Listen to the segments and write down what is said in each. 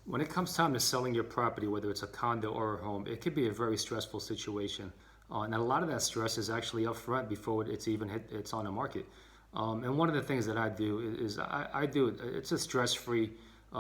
When it comes time to selling your property, whether it's a condo or a home, it could be a very stressful situation. And a lot of that stress is actually up front before it's even it's on the market. And one of the things that I do is I do it's a stress-free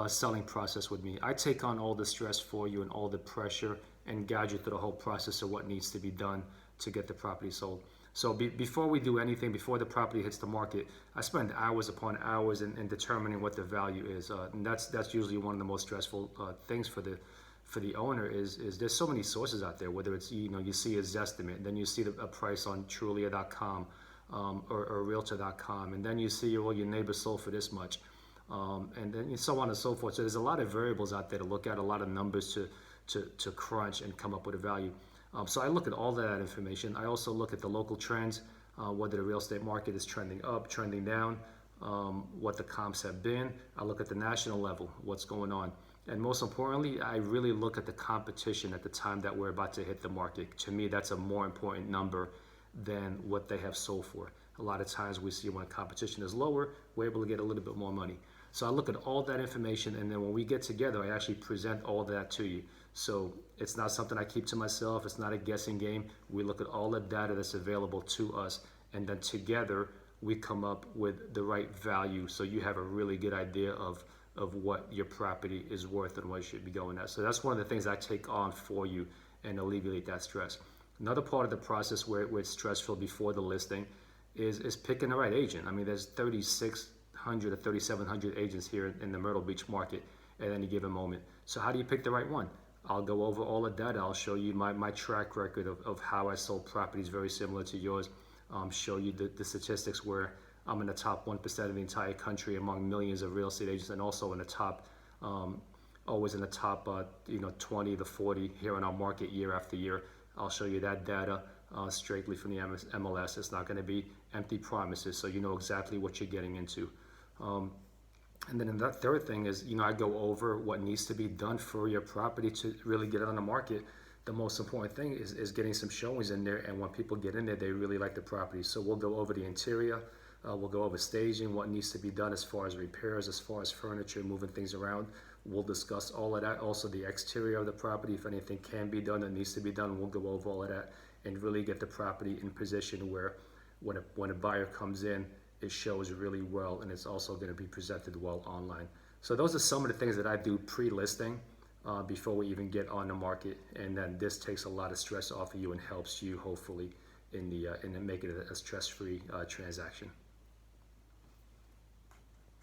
selling process with me. I take on all the stress for you and all the pressure and guide you through the whole process of what needs to be done to get the property sold. So before we do anything, before the property hits the market, I spend hours upon hours in determining what the value is, and that's usually one of the most stressful things for the owner is there's so many sources out there. Whether it's you see a Zestimate, then you see a price on Trulia.com or Realtor.com, and then you see well your neighbor sold for this much, and then so on and so forth. So there's a lot of variables out there to look at, a lot of numbers to crunch and come up with a value. So I look at all that information. I also look at the local trends, whether the real estate market is trending up, trending down, what the comps have been. I look at the national level, what's going on. And most importantly, I really look at the competition at the time that we're about to hit the market. To me, that's a more important number than what they have sold for. A lot of times we see when competition is lower, we're able to get a little bit more money. So I look at all that information, and then when we get together, I actually present all that to you. So it's not something I keep to myself. It's not a guessing game. We look at all the data that's available to us, and then together we come up with the right value so you have a really good idea of what your property is worth and what it should be going at. So that's one of the things I take on for you and alleviate that stress. Another part of the process where it's stressful before the listing is picking the right agent. I mean, there's 3,600 or 3,700 agents here in the Myrtle Beach market at any given moment. So how do you pick the right one? I'll go over all the data. I'll show you my track record of how I sold properties very similar to yours. Show you the statistics where I'm in the top 1% of the entire country among millions of real estate agents, and also in the top, always in the top 20 to 40 here in our market year after year. I'll show you that data straightly from the MLS. It's not going to be empty promises, so you know exactly what you're getting into. And then the third thing is, I go over what needs to be done for your property to really get it on the market. The most important thing is getting some showings in there, and when people get in there, they really like the property. So we'll go over the interior, we'll go over staging, what needs to be done as far as repairs, as far as furniture, moving things around. We'll discuss all of that. Also the exterior of the property, if anything can be done that needs to be done, we'll go over all of that and really get the property in position where when a buyer comes in, it shows really well, and it's also going to be presented well online. So those are some of the things that I do pre-listing before we even get on the market, and then this takes a lot of stress off of you and helps you hopefully in making it a stress-free transaction.